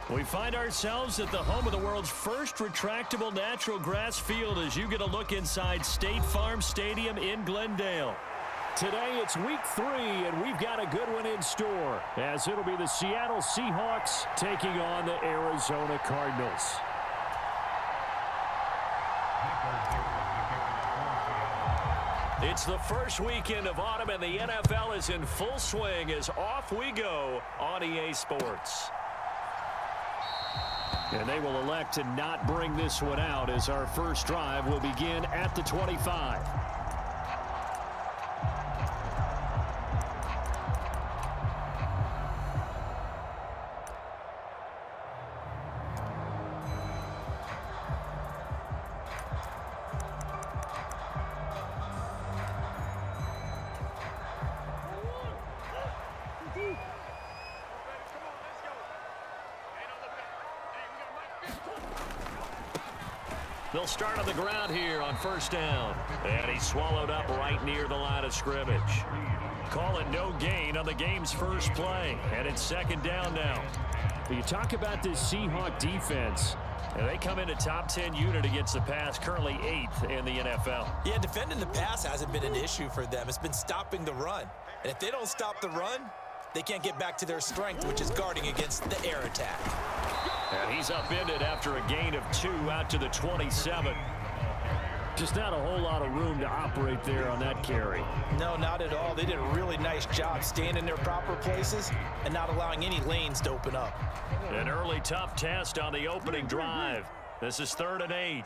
We find ourselves at the home of the world's first retractable natural grass field as you get a look inside State Farm Stadium in Glendale. Today it's week 3, and we've got a good one in store, as it'll be the Seattle Seahawks taking on the Arizona Cardinals. It's the first weekend of autumn, and the NFL is in full swing as off we go on EA Sports. And they will elect to not bring this one out as our first drive will begin at the 25. They'll start on the ground here on first down. And he's swallowed up right near the line of scrimmage. Call it no gain on the game's first play. And it's second down now. You talk about this Seahawk defense. And they come in a top 10 unit against the pass, currently 8th in the NFL. Yeah, defending the pass hasn't been an issue for them. It's been stopping the run. And if they don't stop the run, they can't get back to their strength, which is guarding against the air attack. And he's upended after a gain of 2 out to the 27. Just not a whole lot of room to operate there on that carry. No, not at all. They did a really nice job staying in their proper places and not allowing any lanes to open up. An early tough test on the opening drive. This is 3rd and 8.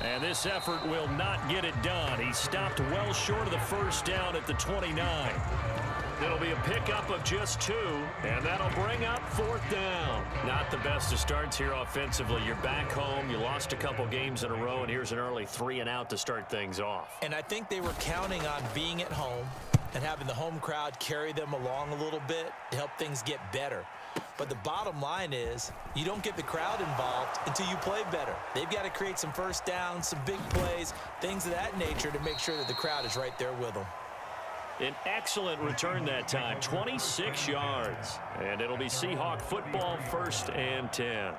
And this effort will not get it done. He stopped well short of the first down at the 29. It'll be a pickup of just 2, and that'll bring up 4th down. Not the best of starts here offensively. You're back home. You lost a couple games in a row, and here's an early 3 and out to start things off. And I think they were counting on being at home and having the home crowd carry them along a little bit to help things get better. But the bottom line is you don't get the crowd involved until you play better. They've got to create some first downs, some big plays, things of that nature to make sure that the crowd is right there with them. An excellent return that time, 26 yards. And it'll be Seahawk football, 1st and 10.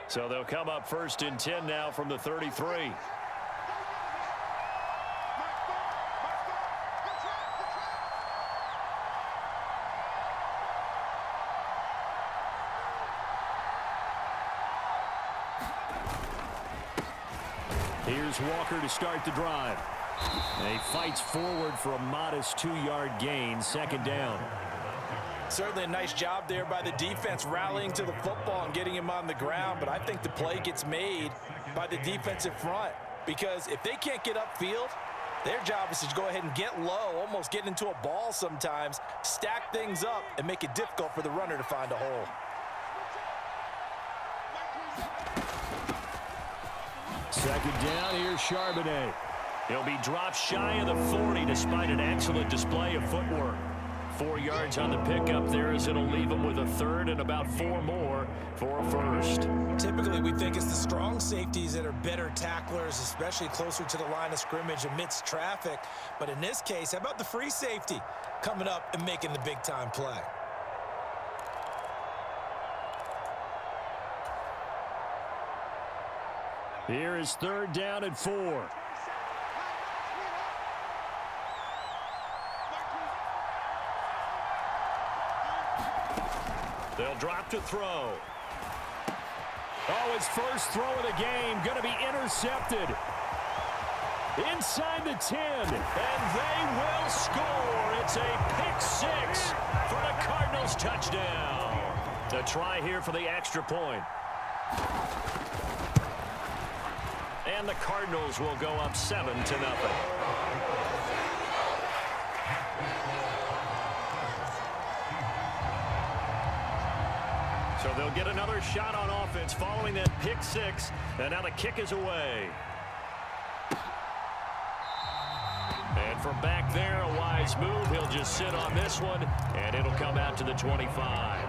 So they'll come up 1st and 10 now from the 33. Here's Walker to start the drive. And he fights forward for a modest 2-yard gain, 2nd down. Certainly a nice job there by the defense rallying to the football and getting him on the ground, but I think the play gets made by the defensive front because if they can't get upfield, their job is to go ahead and get low, almost get into a ball sometimes, stack things up, and make it difficult for the runner to find a hole. Second down, here's Charbonnet. He'll be dropped shy of the 40 despite an excellent display of footwork. 4 yards on the pickup there as it'll leave him with a 3rd and about 4 more for a 1st. Typically, we think it's the strong safeties that are better tacklers, especially closer to the line of scrimmage amidst traffic. But in this case, how about the free safety coming up and making the big-time play? Here is 3rd down and 4. They'll drop to throw. Oh, his first throw of the game going to be intercepted. Inside the 10, and they will score. It's a pick-6 for the Cardinals touchdown. The try here for the extra point. And the Cardinals will go up 7-0. So they'll get another shot on offense following that pick-6, and now the kick is away. And from back there, a wide wise move. He'll just sit on this one, and it'll come out to the 25.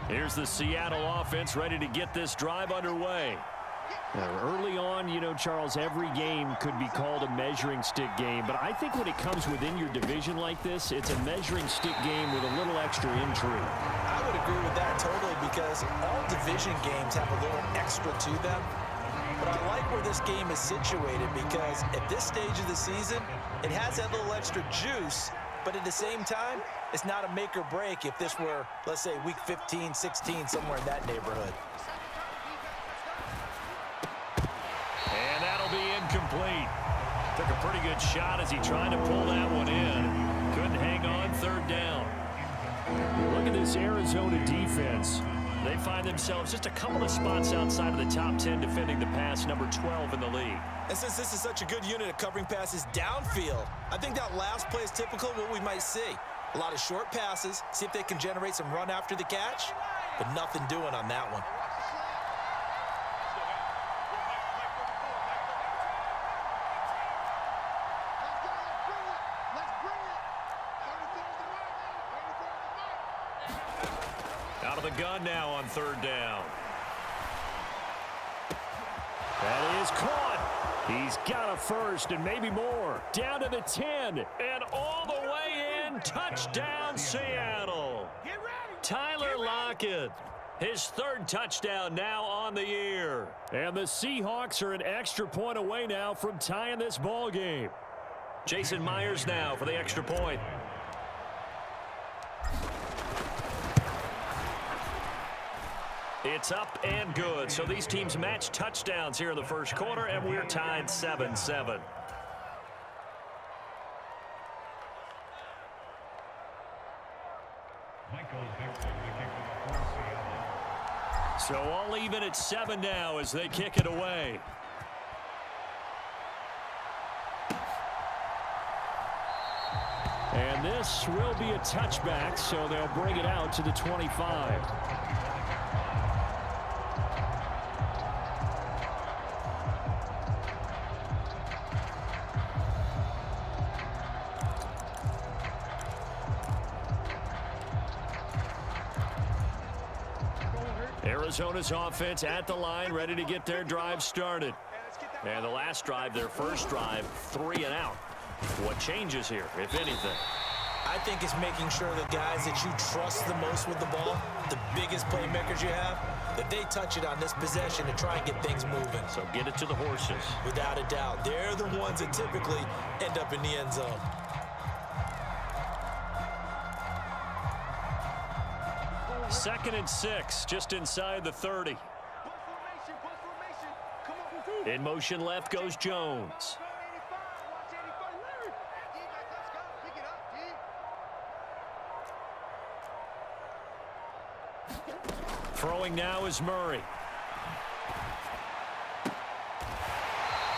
Here's the Seattle offense ready to get this drive underway. Early on, you know, Charles, every game could be called a measuring stick game. But I think when it comes within your division like this, it's a measuring stick game with a little extra intrigue. I would agree with that totally because all division games have a little extra to them. But I like where this game is situated because at this stage of the season, it has that little extra juice. But at the same time, it's not a make or break if this were, let's say, week 15, 16, somewhere in that neighborhood. And that'll be incomplete. Took a pretty good shot as he tried to pull that one in. Couldn't hang on third down. Look at this Arizona defense. They find themselves just a couple of spots outside of the top 10 defending the pass, number 12 in the league. And since this is such a good unit of covering passes downfield, I think that last play is typical of what we might see. A lot of short passes, see if they can generate some run after the catch, but nothing doing on that one. Out of the gun now on third down. That is caught. He's got a first and maybe more. Down to the 10 and all the way in. Touchdown, Seattle. Tyler Lockett. His third touchdown now on the year. And the Seahawks are an extra point away now from tying this ball game. Jason Myers now for the extra point. It's up and good. So these teams match touchdowns here in the first quarter, and we're tied 7-7. So all even at 7 now as they kick it away. And this will be a touchback, so they'll bring it out to the 25. Arizona's offense at the line, ready to get their drive started. And the last drive, their first drive, 3 and out. What changes here, if anything? I think it's making sure the guys that you trust the most with the ball, the biggest playmakers you have, that they touch it on this possession to try and get things moving. So get it to the horses. Without a doubt. They're the ones that typically end up in the end zone. Second and 6, just inside the 30. In motion left goes Jones. Throwing now is Murray.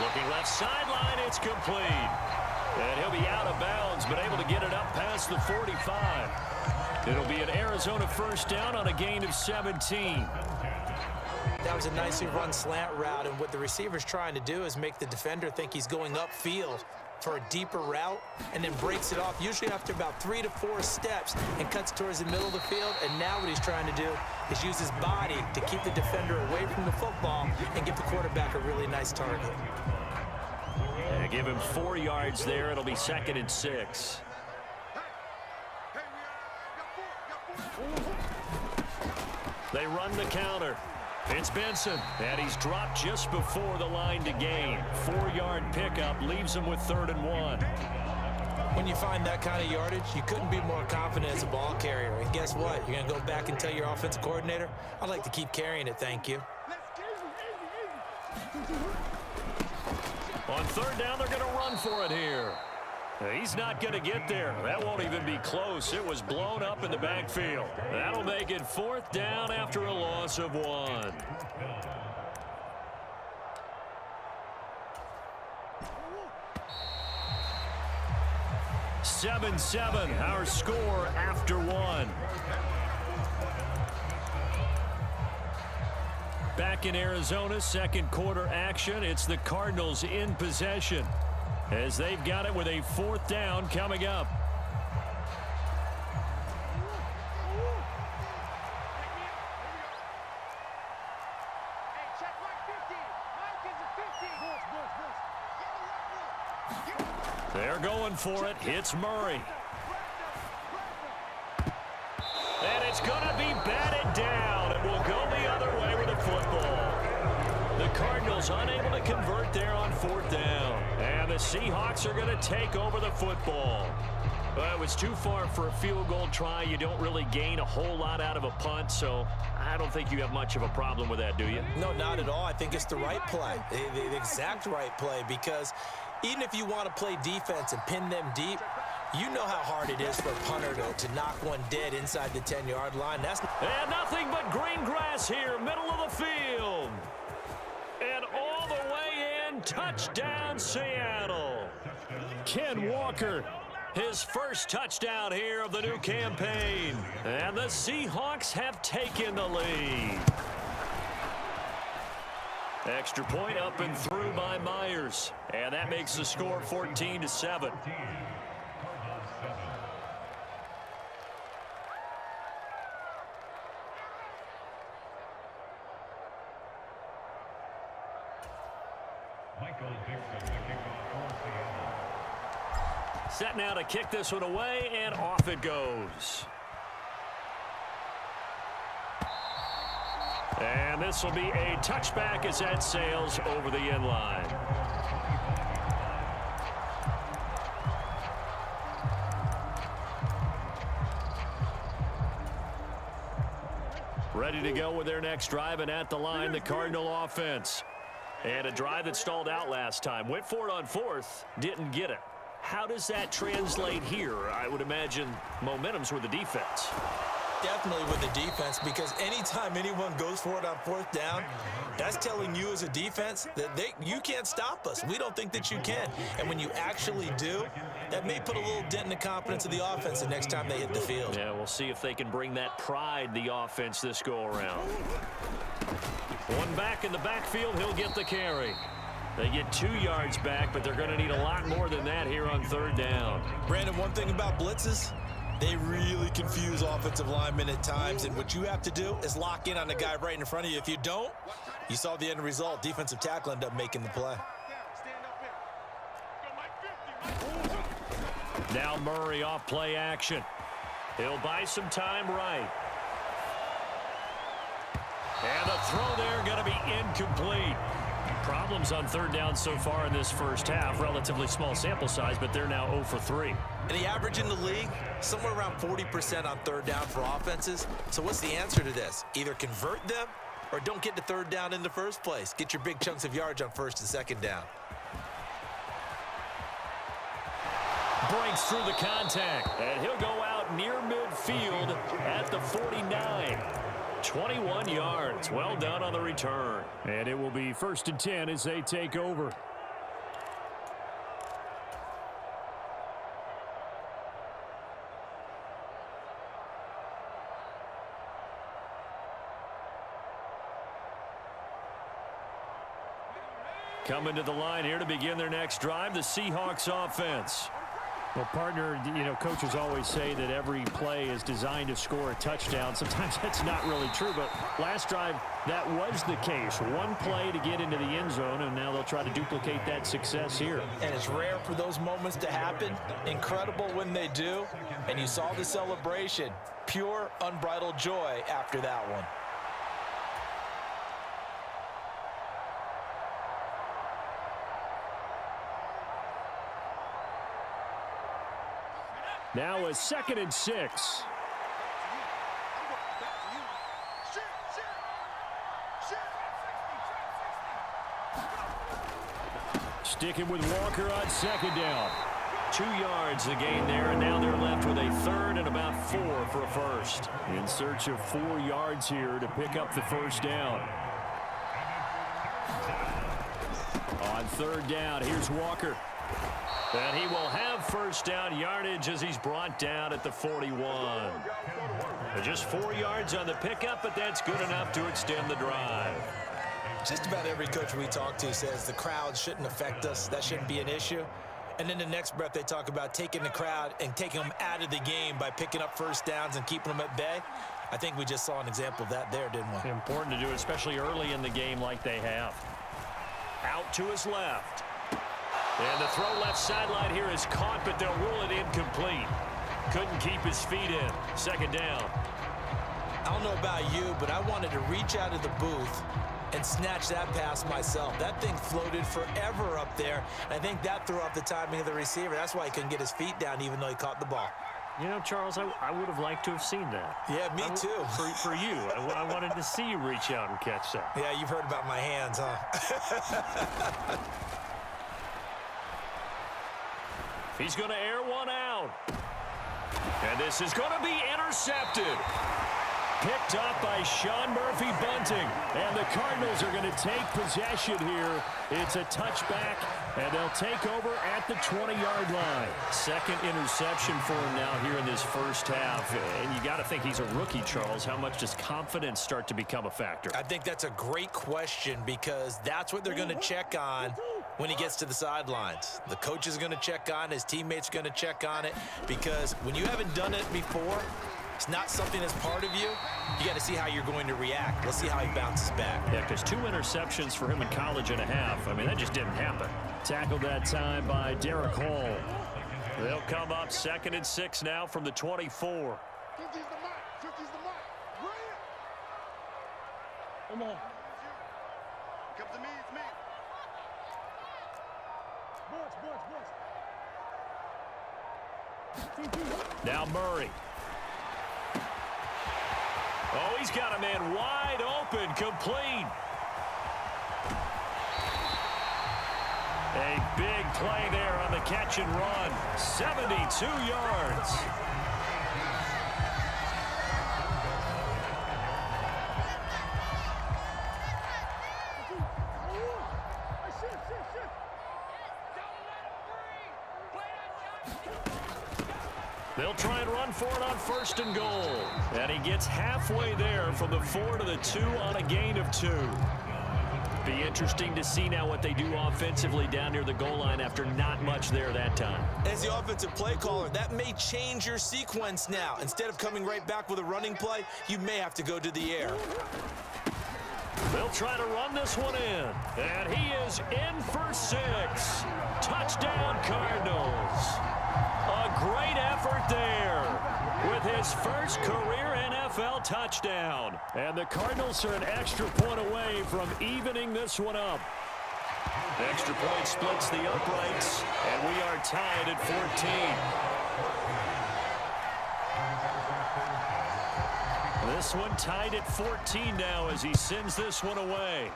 Looking left sideline, it's complete. And he'll be out of bounds, but able to get it up past the 45. It'll be an Arizona first down on a gain of 17. That was a nicely run slant route, and what the receiver's trying to do is make the defender think he's going upfield for a deeper route and then breaks it off, usually after about 3 to 4 steps, and cuts towards the middle of the field. And now what he's trying to do is use his body to keep the defender away from the football and give the quarterback a really nice target. And give him 4 yards there. It'll be second and 6. They run the counter. It's Benson, and he's dropped just before the line to gain. 4-yard pickup leaves him with 3rd and 1. When you find that kind of yardage, you couldn't be more confident as a ball carrier. And guess what? You're going to go back and tell your offensive coordinator, I'd like to keep carrying it, thank you. On 3rd down, they're going to run for it here. He's not going to get there. That won't even be close. It was blown up in the backfield. That'll make it 4th down after a loss of 1. Seven, our score after 1. Back in Arizona, second quarter action. It's the Cardinals in possession as they've got it with a 4th down coming up. They're going for it. Hits Murray. And it's going to be batted down. It will go the other way with the football. The Cardinals unable to convert there on 4th down. And the Seahawks are going to take over the football. Well, it was too far for a field goal try. You don't really gain a whole lot out of a punt, so I don't think you have much of a problem with that, do you? No, not at all. I think it's the right play, the exact right play, because even if you want to play defense and pin them deep, you know how hard it is for a punter to knock one dead inside the 10-yard line. And nothing but green grass here, middle of the field. And all the way in, touchdown Seattle. Ken Walker, his first touchdown here of the new campaign. And the Seahawks have taken the lead. Extra point up and through by Myers. And that makes the score 14-7. Set now to kick this one away, and off it goes. And this will be a touchback as that sails over the end line. Ready to go with their next drive, and at the line, the Cardinal offense. And a drive that stalled out last time. Went for it on 4th, didn't get it. How does that translate here? I would imagine momentum's with the defense. Definitely with the defense, because anytime anyone goes for it on 4th down, that's telling you as a defense that you can't stop us. We don't think that you can. And when you actually do, that may put a little dent in the confidence of the offense the next time they hit the field. Yeah, we'll see if they can bring that pride, the offense, this go-around. One back in the backfield, he'll get the carry. They get 2 yards back, but they're going to need a lot more than that here on 3rd down. Brandon, one thing about blitzes, they really confuse offensive linemen at times, and what you have to do is lock in on the guy right in front of you. If you don't, you saw the end result. Defensive tackle ended up making the play. Now Murray off play action. He'll buy some time right. And the throw there going to be incomplete. Problems on 3rd down so far in this first half. Relatively small sample size, but they're now 0 for 3. And the average in the league, somewhere around 40% on 3rd down for offenses. So what's the answer to this? Either convert them or don't get to 3rd down in the first place. Get your big chunks of yards on 1st and 2nd down. Breaks through the contact, and he'll go out near midfield at the 49. 21 yards. Well done on the return. And it will be 1st and 10 as they take over. Coming to the line here to begin their next drive, the Seahawks offense. Well, partner, you know, coaches always say that every play is designed to score a touchdown. Sometimes that's not really true, but last drive, that was the case. One play to get into the end zone, and now they'll try to duplicate that success here. And it's rare for those moments to happen. Incredible when they do. And you saw the celebration. Pure, unbridled joy after that one. Now a 2nd and 6. Sticking with Walker on 2nd down. 2 yards the gain there, and now they're left with a 3rd and about 4 for a 1st. In search of 4 yards here to pick up the 1st down. On 3rd down, here's Walker. And he will have 1st down yardage as he's brought down at the 41. Just 4 yards on the pickup, but that's good enough to extend the drive. Just about every coach we talk to says the crowd shouldn't affect us. That shouldn't be an issue. And then the next breath they talk about taking the crowd and taking them out of the game by picking up first downs and keeping them at bay. I think we just saw an example of that there, didn't we? Important to do, especially early in the game like they have. Out to his left. And the throw left sideline here is caught, but they'll rule it incomplete. Couldn't keep his feet in. Second down. I don't know about you, but I wanted to reach out of the booth and snatch that pass myself. That thing floated forever up there. I think that threw off the timing of the receiver. That's why he couldn't get his feet down even though he caught the ball. You know, Charles, I would have liked to have seen that. Yeah, me too. For you. I wanted to see you reach out and catch that. Yeah, you've heard about my hands, huh? He's going to air one out. And this is going to be intercepted. Picked up by Sean Murphy Bunting. And the Cardinals are going to take possession here. It's a touchback, and they'll take over at the 20-yard line. Second interception for him now here in this first half. And you got to think he's a rookie, Charles. How much does confidence start to become a factor? I think that's a great question because that's what they're going to check on when he gets to the sidelines. The coach is going to check on it. His teammates are going to check on it because when you haven't done it before, it's not something that's part of you. You got to see how you're going to react. Let's see how he bounces back. Yeah, because 2 interceptions for him in college and a half. I mean, that just didn't happen. Tackled that time by Derek Hall. They'll come up 2nd and 6 now from the 24. 50's the mark. 50's the mark. Right. Come on. Come to me. It's me. Now Murray. Oh, he's got a man wide open, complete. A big play there on the catch and run. 72 yards. They'll try and run for it on 1st and goal. And he gets halfway there from the 4 to the 2 on a gain of 2. Be interesting to see now what they do offensively down near the goal line after not much there that time. As the offensive play caller, that may change your sequence now. Instead of coming right back with a running play, you may have to go to the air. They'll try to run this one in. And he is in for 6. Touchdown, Cardinals. A great effort there with his first career NFL touchdown. And the Cardinals are an extra point away from evening this one up. Extra point splits the uprights, and we are tied at 14. This one tied at 14 now as he sends this one away.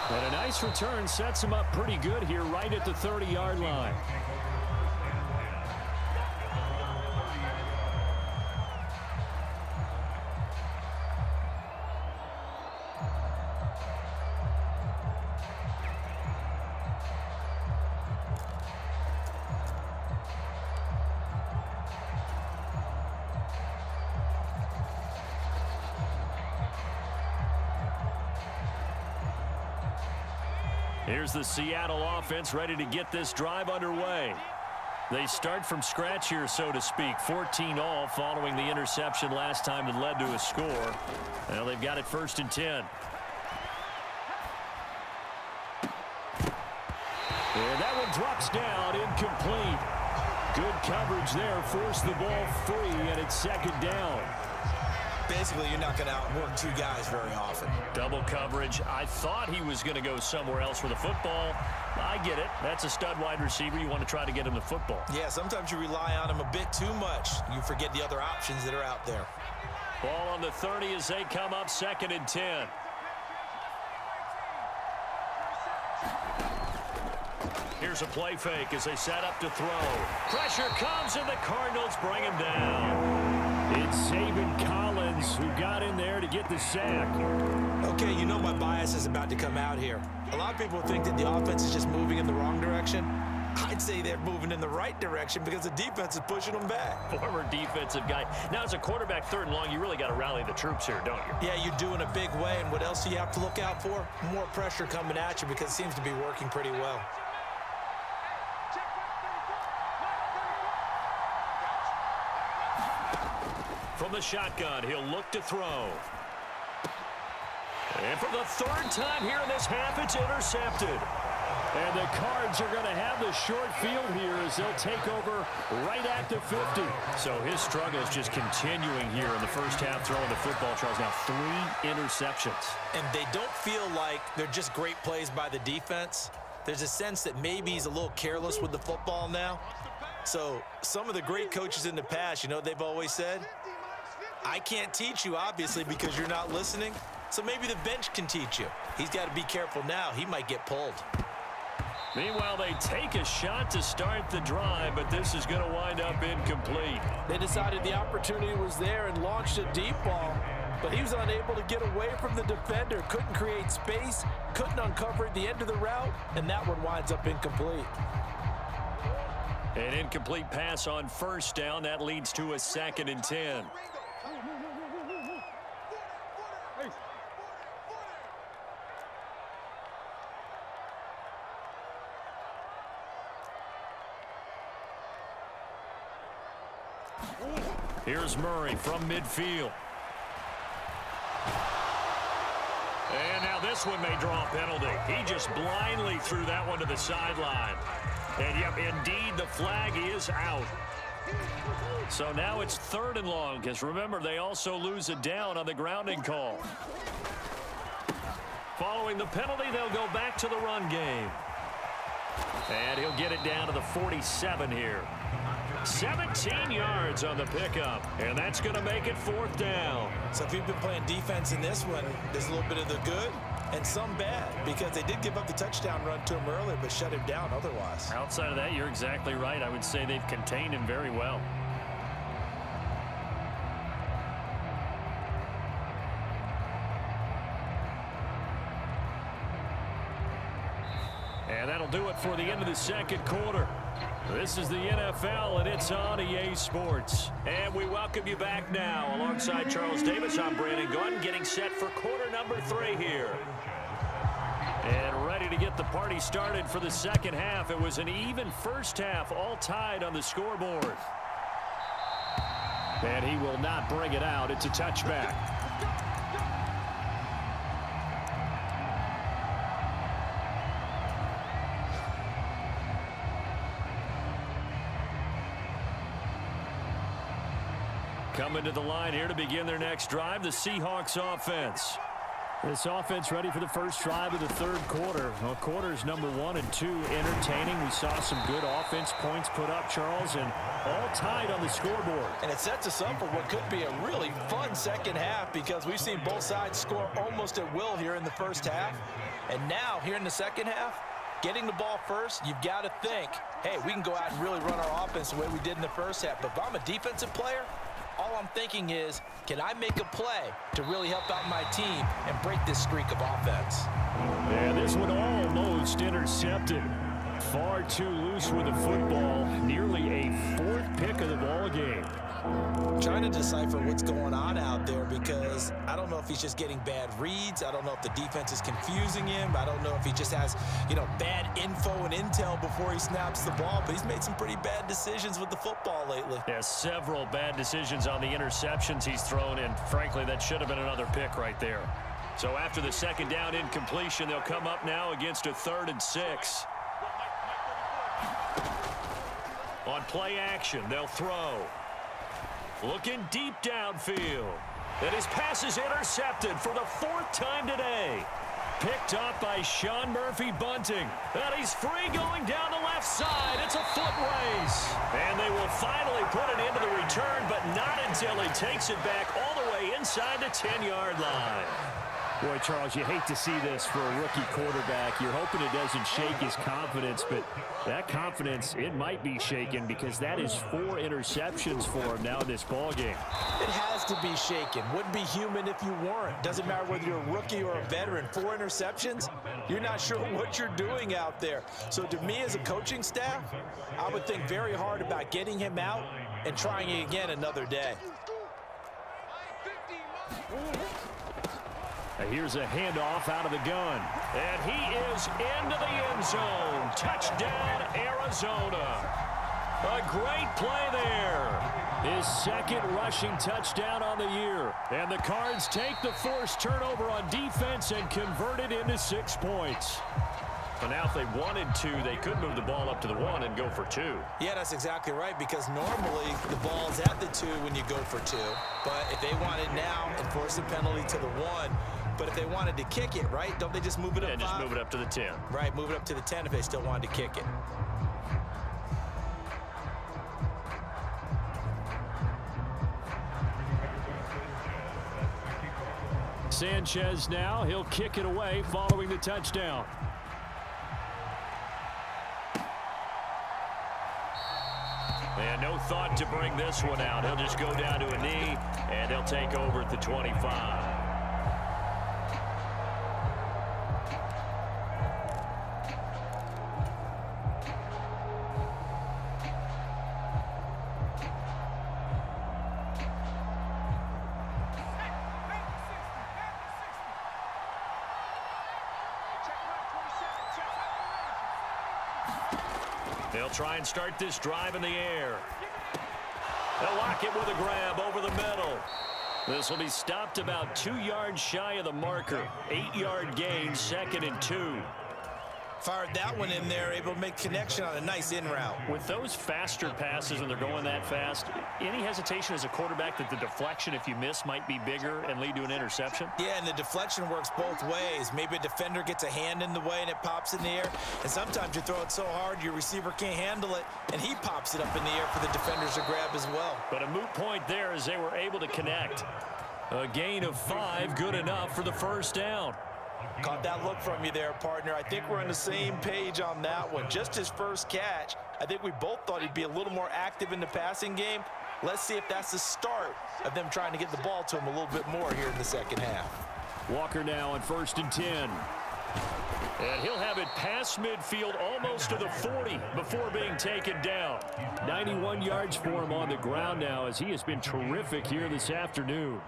And a nice return sets him up pretty good here right at the 30-yard line. Here's the Seattle offense ready to get this drive underway. They start from scratch here, so to speak. 14 all following the interception last time that led to a score. Well, they've got it 1st and 10. And that one drops down, incomplete. Good coverage there, forced the ball free, and it's 2nd down. Basically, you're not going to outwork 2 guys very often. Double coverage. I thought he was going to go somewhere else with the football. I get it. That's a stud wide receiver. You want to try to get him the football. Yeah, sometimes you rely on him a bit too much. You forget the other options that are out there. Ball on the 30 as they come up 2nd and 10. Here's a play fake as they set up to throw. Pressure comes and the Cardinals bring him down. It's Saban Collins who got in there to get the sack. Okay, you know my bias is about to come out here. A lot of people think that the offense is just moving in the wrong direction. I'd say they're moving in the right direction because the defense is pushing them back. Former defensive guy. Now, as a quarterback, 3rd and long, you really got to rally the troops here, don't you? Yeah, you do in a big way. And what else do you have to look out for? More pressure coming at you because it seems to be working pretty well. From the shotgun, he'll look to throw. And for the 3rd time here in this half, it's intercepted. And the Cards are going to have the short field here as they'll take over right at the 50. So his struggle is just continuing here in the first half, throwing the football, Charles. Now 3 interceptions. And they don't feel like they're just great plays by the defense. There's a sense that maybe he's a little careless with the football now. So some of the great coaches in the past, you know what they've always said? I can't teach you, obviously, because you're not listening. So maybe the bench can teach you. He's got to be careful now. He might get pulled. Meanwhile, they take a shot to start the drive, but this is going to wind up incomplete. They decided the opportunity was there and launched a deep ball, but he was unable to get away from the defender, couldn't create space, couldn't uncover at the end of the route, and that one winds up incomplete. An incomplete pass on 1st down. That leads to a 2nd and 10. Here's Murray from midfield. And now this one may draw a penalty. He just blindly threw that one to the sideline. And, yep, indeed, the flag is out. So now it's 3rd and long, because remember, they also lose a down on the grounding call. Following the penalty, they'll go back to the run game. And he'll get it down to the 47 here. 17 yards on the pickup, and that's going to make it 4th down. So if you've been playing defense in this one, there's a little bit of the good and some bad, because they did give up the touchdown run to him earlier, but shut him down otherwise. Outside of that, you're exactly right. I would say they've contained him very well. And that'll do it for the end of the 2nd quarter. This is the NFL, and it's on EA Sports. And we welcome you back now. Alongside Charles Davis, I'm Brandon Gunn, getting set for quarter number 3 here. And ready to get the party started for the 2nd half. It was an even first half, all tied on the scoreboard. And he will not bring it out. It's a touchback. Coming to the line here to begin their next drive, the Seahawks offense. This offense ready for the first drive of the 3rd quarter. Well, quarters number 1 and 2 entertaining. We saw some good offense points put up, Charles, and all tied on the scoreboard. And it sets us up for what could be a really fun 2nd half, because we've seen both sides score almost at will here in the first half. And now, here in the 2nd half, getting the ball first, you've got to think, hey, we can go out and really run our offense the way we did in the first half. But if I'm a defensive player, all I'm thinking is, can I make a play to really help out my team and break this streak of offense? And this one almost intercepted. Far too loose with the football. Nearly a 4th pick of the ball game. Trying to decipher what's going on out there, because I don't know if he's just getting bad reads. I don't know if the defense is confusing him. I don't know if he just has, bad info and intel before he snaps the ball. But he's made some pretty bad decisions with the football lately. Yeah, several bad decisions on the interceptions he's thrown, and frankly, that should have been another pick right there. So after the 2nd down incompletion, they'll come up now against a 3rd and 6. On play action, they'll throw. Looking deep downfield. And his pass is intercepted for the 4th time today. Picked up by Sean Murphy-Bunting. And he's free going down the left side. It's a foot race. And they will finally put an end to the return, but not until he takes it back all the way inside the 10-yard line. Boy, Charles, you hate to see this for a rookie quarterback. You're hoping it doesn't shake his confidence, but that confidence, it might be shaken because that is 4 interceptions for him now in this ballgame. It has to be shaken. Wouldn't be human if you weren't. Doesn't matter whether you're a rookie or a veteran. 4 interceptions, you're not sure what you're doing out there. So to me as a coaching staff, I would think very hard about getting him out and trying it again another day. Here's a handoff out of the gun. And he is into the end zone. Touchdown, Arizona. A great play there. His second rushing touchdown on the year. And the Cards take the forced turnover on defense and convert it into 6 points. But now if they wanted to, they could move the ball up to the 1 and go for 2. Yeah, that's exactly right, because normally the ball's at the 2 when you go for 2. But if they want it now and force the penalty to the 1, but if they wanted to kick it, right, don't they just move it up 5? Yeah, just move it up to the 10. Right, move it up to the 10 if they still wanted to kick it. Sanchez now, he'll kick it away following the touchdown. And no thought to bring this one out. He'll just go down to a knee, and he'll take over at the 25. They'll try and start this drive in the air. They'll lock it with a grab over the middle. This will be stopped about 2 yards shy of the marker. 8-yard gain, 2nd and 2. Fired that one in there, able to make connection on a nice in route. With those faster passes and they're going that fast, any hesitation as a quarterback that the deflection, if you miss, might be bigger and lead to an interception? Yeah, and the deflection works both ways. Maybe a defender gets a hand in the way and it pops in the air. And sometimes you throw it so hard your receiver can't handle it, and he pops it up in the air for the defenders to grab as well. But a moot point there as they were able to connect. A gain of 5, good enough for the first down. Caught that look from you there, partner. I think we're on the same page on that one. Just his first catch. I think we both thought he'd be a little more active in the passing game. Let's see if that's the start of them trying to get the ball to him a little bit more here in the second half. Walker now on 1st and 10. And he'll have it past midfield almost to the 40 before being taken down. 91 yards for him on the ground now as he has been terrific here this afternoon.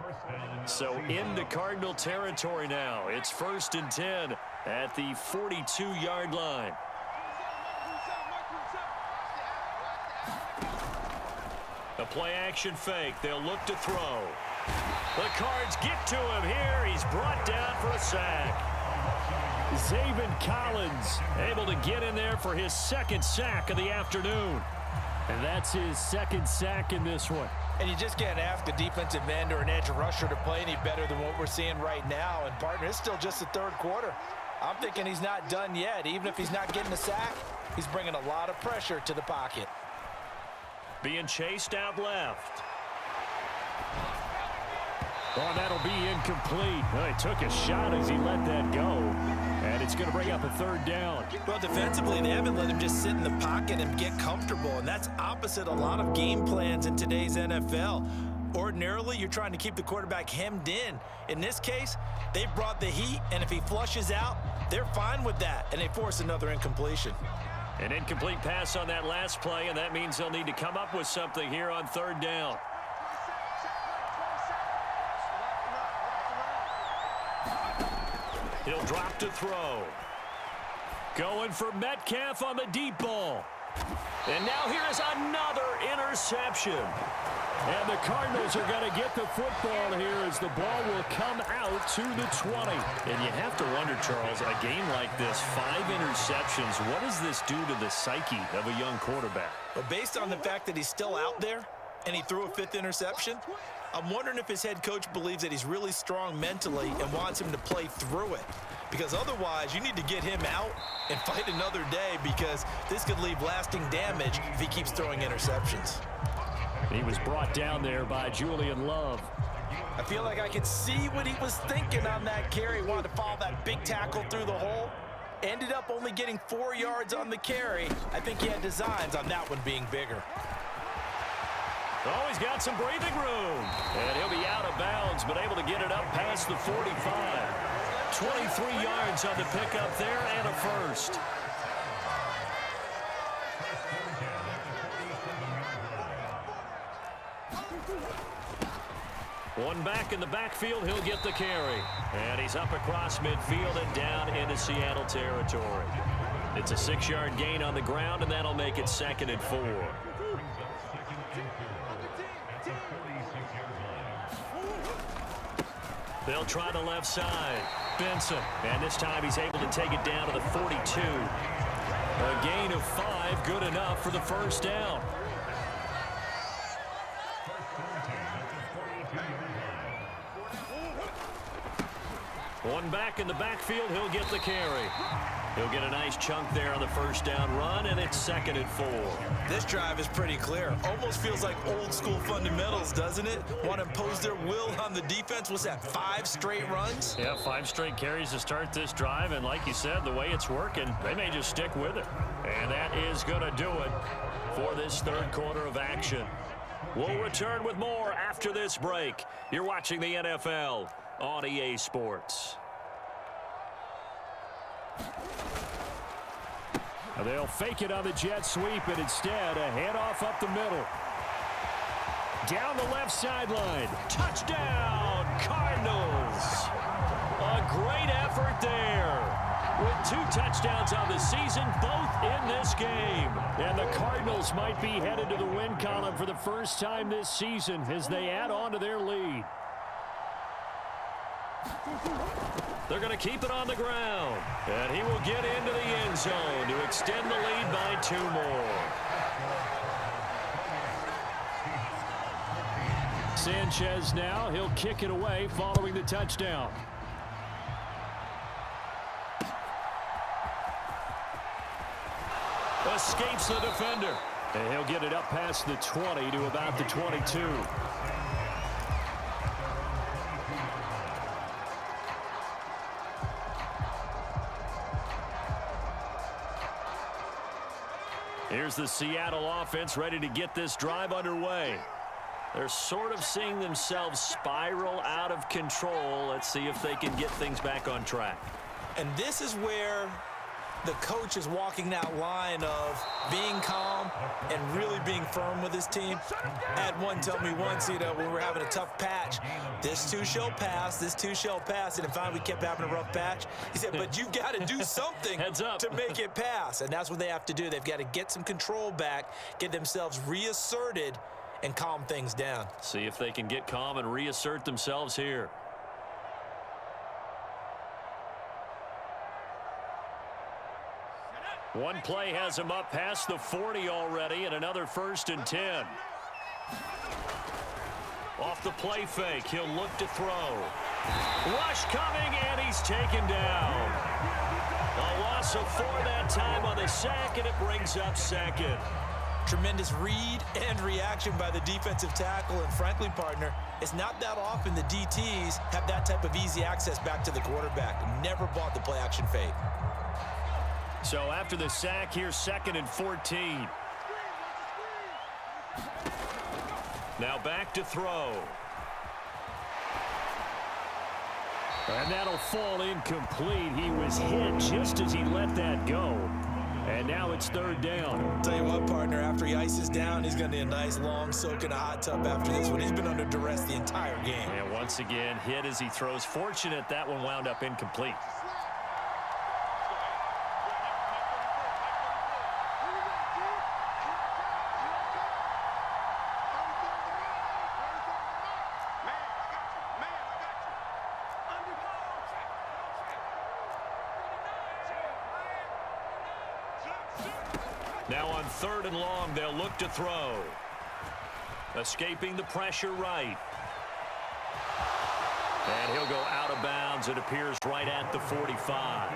So into Cardinal territory now. It's 1st and 10 at the 42-yard line. A play-action fake. They'll look to throw. The Cards get to him here. He's brought down for a sack. Zaven Collins able to get in there for his 2nd sack of the afternoon. And that's his 2nd sack in this one. And you just can't ask a defensive end or an edge rusher to play any better than what we're seeing right now. And, partner, it's still just the 3rd quarter. I'm thinking he's not done yet. Even if he's not getting a sack, he's bringing a lot of pressure to the pocket. Being chased out left. Oh, that'll be incomplete. Well, he took a shot as he let that go. And it's going to bring up a 3rd down. Well, defensively, they haven't let him just sit in the pocket and get comfortable. And that's opposite a lot of game plans in today's NFL. Ordinarily, you're trying to keep the quarterback hemmed in. In this case, they've brought the heat, and if he flushes out, they're fine with that, and they force another incompletion. An incomplete pass on that last play, and that means they'll need to come up with something here on 3rd down. He'll drop to throw. Going for Metcalf on the deep ball. And now here is another interception. And the Cardinals are going to get the football here as the ball will come out to the 20. And you have to wonder, Charles, a game like this, 5 interceptions, what does this do to the psyche of a young quarterback? But based on the fact that he's still out there and he threw a 5th interception, I'm wondering if his head coach believes that he's really strong mentally and wants him to play through it. Because otherwise, you need to get him out and fight another day, because this could leave lasting damage if he keeps throwing interceptions. He was brought down there by Julian Love. I feel like I could see what he was thinking on that carry. Wanted to follow that big tackle through the hole. Ended up only getting 4 yards on the carry. I think he had designs on that one being bigger. Oh, he's got some breathing room. And he'll be out of bounds, but able to get it up past the 45. 23 yards on the pickup there and a first. One back in the backfield, he'll get the carry. And he's up across midfield and down into Seattle territory. It's a 6-yard gain on the ground, and that'll make it 2nd and 4. They'll try the left side. Benson, and this time he's able to take it down to the 42. A gain of 5, good enough for the first down. One back in the backfield, he'll get the carry. He'll get a nice chunk there on the first down run, and it's 2nd and 4. This drive is pretty clear. Almost feels like old school fundamentals, doesn't it? Want to impose their will on the defense. What's that, 5 straight runs? Yeah, 5 straight carries to start this drive, and like you said, the way it's working, they may just stick with it. And that is going to do it for this third quarter of action. We'll return with more after this break. You're watching the NFL on EA Sports. They'll fake it on the jet sweep, and instead a handoff up the middle. Down the left sideline. Touchdown, Cardinals. A great effort there. With 2 touchdowns on the season, both in this game. And the Cardinals might be headed to the win column for the first time this season as they add on to their lead. They're going to keep it on the ground. And he will get into the end zone to extend the lead by 2 more. Sanchez now, he'll kick it away following the touchdown. Escapes the defender. And he'll get it up past the 20 to about the 22. Here's the Seattle offense ready to get this drive underway. They're sort of seeing themselves spiral out of control. Let's see if they can get things back on track. And this is where the coach is walking that line of being calm and really being firm with his team. I had one tell me once, when we were having a tough patch, this too shall pass, this too shall pass. And finally we kept having a rough patch. He said, but you got to do something Heads up. to make it pass. And that's what they have to do. They've got to get some control back, get themselves reasserted, and calm things down. See if they can get calm and reassert themselves here. One play has him up past the 40 already, and another 1st and 10. Off the play fake, he'll look to throw. Rush coming, and he's taken down. A loss of 4 that time on the sack, and it brings up 2nd. Tremendous read and reaction by the defensive tackle, and frankly, partner, it's not that often the DTs have that type of easy access back to the quarterback. Never bought the play action fade. So after the sack, here's 2nd and 14. Now back to throw. And that'll fall incomplete. He was hit just as he let that go. And now it's 3rd down. Tell you what, partner, after he ices down, he's going to need a nice long soak in a hot tub after this one. He's been under duress the entire game. And once again, hit as he throws. Fortunate that one wound up incomplete. Now on 3rd and long, they'll look to throw. Escaping the pressure right. And he'll go out of bounds, it appears, right at the 45.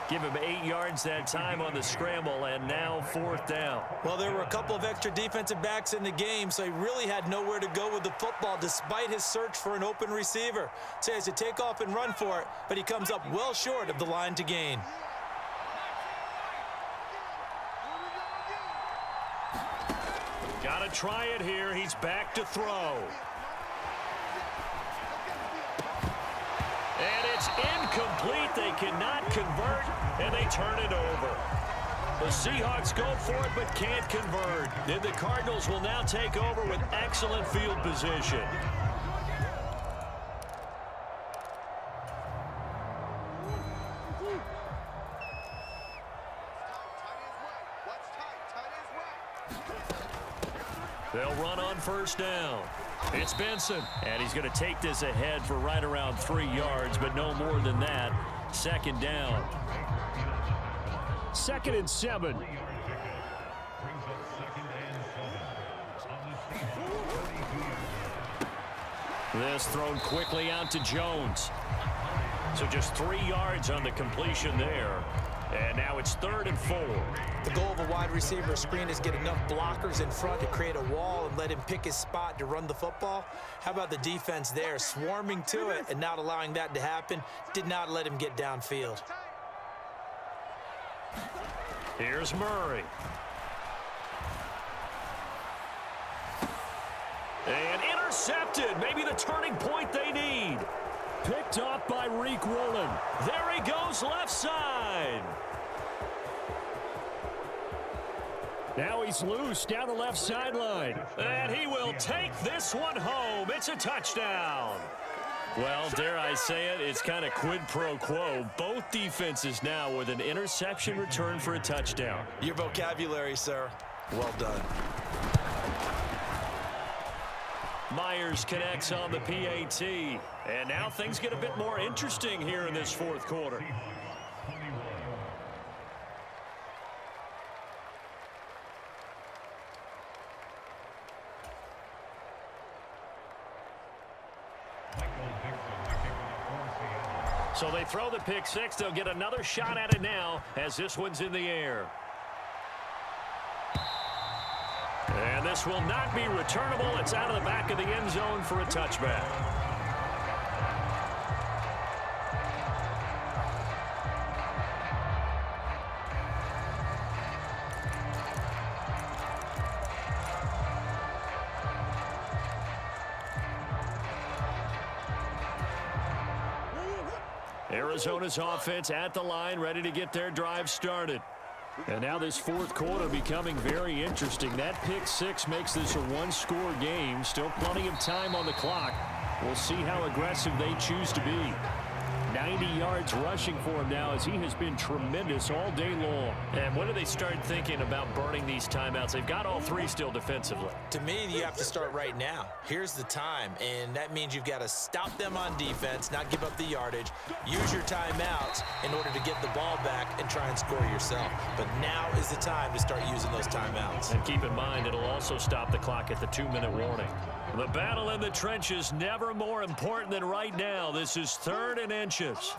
Give him 8 yards that time on the scramble, and now 4th down. Well, there were a couple of extra defensive backs in the game, so he really had nowhere to go with the football despite his search for an open receiver. So he has to take off and run for it, but he comes up well short of the line to gain. Got to try it here. He's back to throw. And it's incomplete. They cannot convert, and they turn it over. The Seahawks go for it but can't convert. And the Cardinals will now take over with excellent field position. They'll run on 1st down. It's Benson, and he's going to take this ahead for right around 3 yards, but no more than that. 2nd down. 2nd and 7. This thrown quickly out to Jones. So just 3 yards on the completion there. And now it's 3rd and 4. The goal of a wide receiver screen is get enough blockers in front to create a wall and let him pick his spot to run the football. How about the defense there, swarming to it and not allowing that to happen? Did not let him get downfield. Here's Murray. And intercepted. Maybe the turning point they need. Picked off by Reek Woolen. There he goes, left side. Now he's loose down the left sideline. And he will take this one home. It's a touchdown. Well, dare I say it, it's kind of quid pro quo. Both defenses now with an interception return for a touchdown. Your vocabulary, sir. Well done. Myers connects on the PAT. And now things get a bit more interesting here in this 4th quarter. So they throw the pick 6. They'll get another shot at it now as this one's in the air. And this will not be returnable. It's out of the back of the end zone for a touchback. Arizona's offense at the line, ready to get their drive started. And now this 4th quarter becoming very interesting. That pick 6 makes this a 1-score game. Still plenty of time on the clock. We'll see how aggressive they choose to be. 90 yards rushing for him now as he has been tremendous all day long. And when do they start thinking about burning these timeouts? They've got all 3 still defensively. To me, you have to start right now. Here's the time, and that means you've got to stop them on defense, not give up the yardage, use your timeouts in order to get the ball back and try and score yourself. But now is the time to start using those timeouts. And keep in mind, it'll also stop the clock at the 2-minute warning. The battle in the trenches never more important than right now. This is 3rd and inches.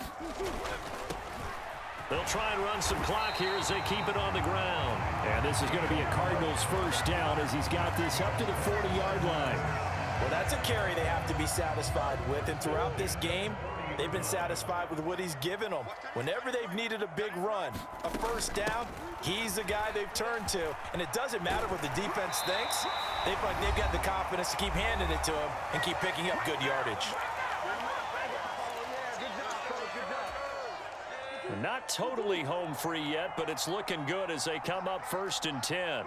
They'll try and run some clock here as they keep it on the ground. And this is going to be a Cardinals 1st down as he's got this up to the 40-yard line. Well, that's a carry they have to be satisfied with. And throughout this game, they've been satisfied with what he's given them. Whenever they've needed a big run, a 1st down, he's the guy they've turned to. And it doesn't matter what the defense thinks. They've got the confidence to keep handing it to him and keep picking up good yardage. Not totally home free yet, but it's looking good as they come up 1st and 10.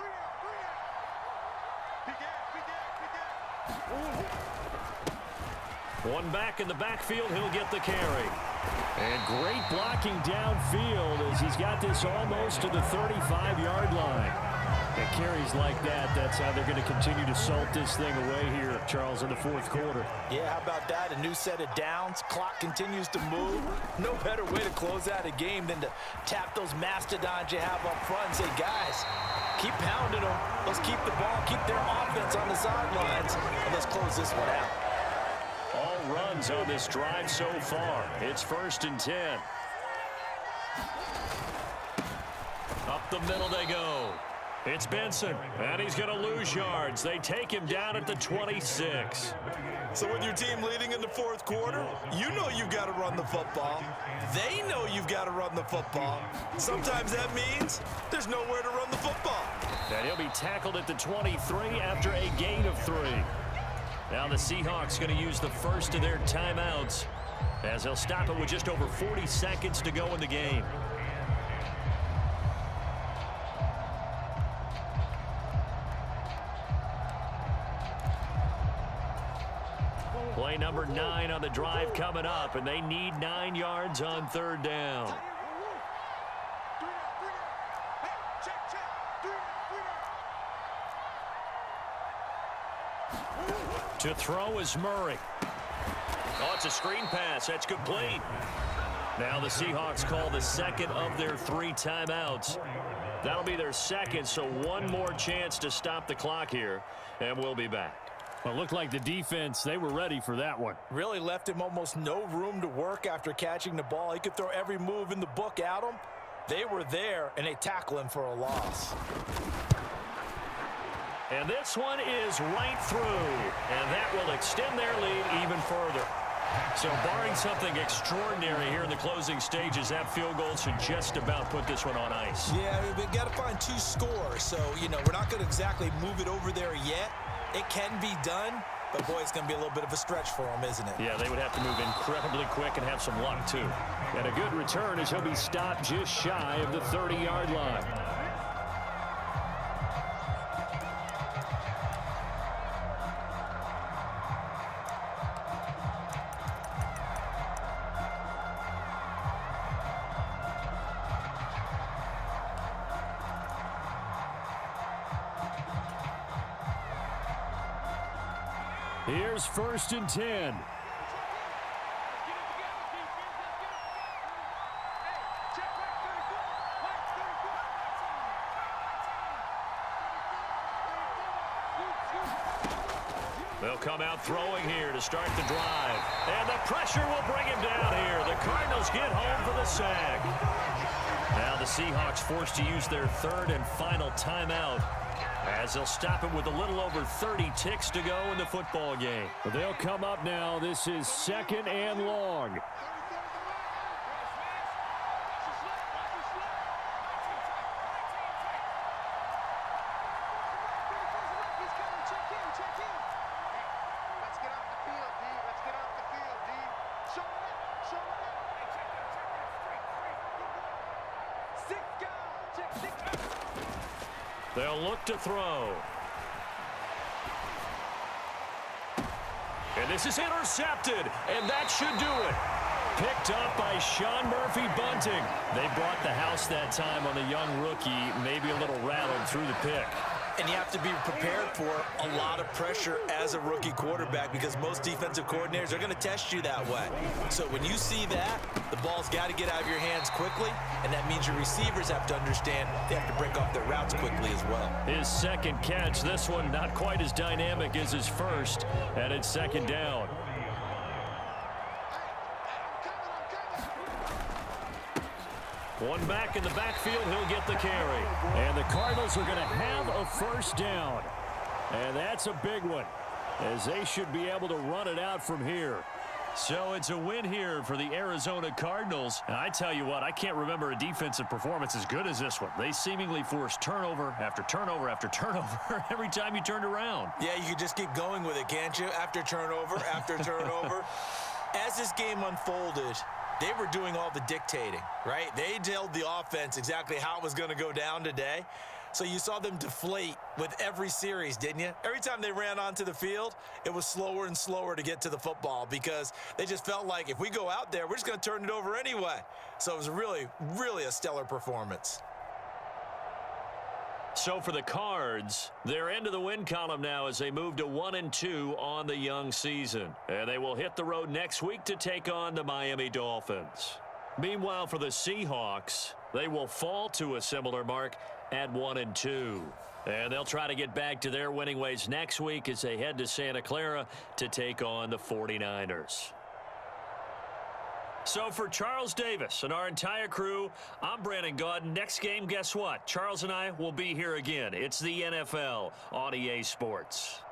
One back in the backfield, he'll get the carry. And great blocking downfield as he's got this almost to the 35-yard line. And carries like that, that's how they're going to continue to salt this thing away here, Charles, in the 4th quarter. Yeah, how about that? A new set of downs. Clock continues to move. No better way to close out a game than to tap those mastodons you have up front and say, guys, keep pounding them. Let's keep the ball, keep their offense on the sidelines, and let's close this one out. All runs on this drive so far. It's 1st and 10. the middle they go. It's Benson, and he's going to lose yards. They take him down at the 26. So with your team leading in the fourth quarter, you know you've got to run the football. They know you've got to run the football. Sometimes that means there's nowhere to run the football. And he'll be tackled at the 23 after a gain of 3. Now the Seahawks going to use the first of their timeouts as they'll stop it with just over 40 seconds to go in the game. Play number 9 on the drive coming up, and they need 9 yards on third down. To throw is Murray. Oh, it's a screen pass. That's complete. Now the Seahawks call the second of their 3 timeouts. That'll be their second, so one more chance to stop the clock here, and we'll be back. Well, it looked like the defense, they were ready for that one. Really left him almost no room to work after catching the ball. He could throw every move in the book at him. They were there, and they tackle him for a loss. And this one is right through, and that will extend their lead even further. So barring something extraordinary here in the closing stages, that field goal should just about put this one on ice. Yeah, we've got to find 2 scores. So, we're not going to exactly move it over there yet. It can be done, but, boy, it's going to be a little bit of a stretch for them, isn't it? Yeah, they would have to move incredibly quick and have some luck, too. And a good return as he'll be stopped just shy of the 30-yard line. Here's 1st and 10. They'll come out throwing here to start the drive. And the pressure will bring him down here. The Cardinals get home for the sack. Now the Seahawks forced to use their 3rd and final timeout, as they'll stop it with a little over 30 ticks to go in the football game. But they'll come up now. This is 2nd and long. They'll look to throw. And this is intercepted, and that should do it. Picked up by Sean Murphy-Bunting. They brought the house that time on the young rookie, maybe a little rattled through the pick. And you have to be prepared for a lot of pressure as a rookie quarterback, because most defensive coordinators are going to test you that way. So when you see that, the ball's got to get out of your hands quickly, and that means your receivers have to understand they have to break off their routes quickly as well. His second catch, this one not quite as dynamic as his first, and it's 2nd down. One back in the backfield, he'll get the carry. And the Cardinals are going to have a 1st down. And that's a big one, as they should be able to run it out from here. So it's a win here for the Arizona Cardinals. And I tell you what, I can't remember a defensive performance as good as this one. They seemingly forced turnover after turnover after turnover every time you turned around. Yeah, you can just keep going with it, can't you? After turnover, after turnover. As this game unfolded, they were doing all the dictating, right? They told the offense exactly how it was going to go down today. So you saw them deflate with every series, didn't you? Every time they ran onto the field, it was slower and slower to get to the football, because they just felt like if we go out there, we're just going to turn it over anyway. So it was really, really a stellar performance. So for the Cards, they're into the win column now as they move to 1-2 on the young season. And they will hit the road next week to take on the Miami Dolphins. Meanwhile, for the Seahawks, they will fall to a similar mark at 1-2. And they'll try to get back to their winning ways next week as they head to Santa Clara to take on the 49ers. So for Charles Davis and our entire crew, I'm Brandon Gaudin. Next game, guess what? Charles and I will be here again. It's the NFL on EA Sports.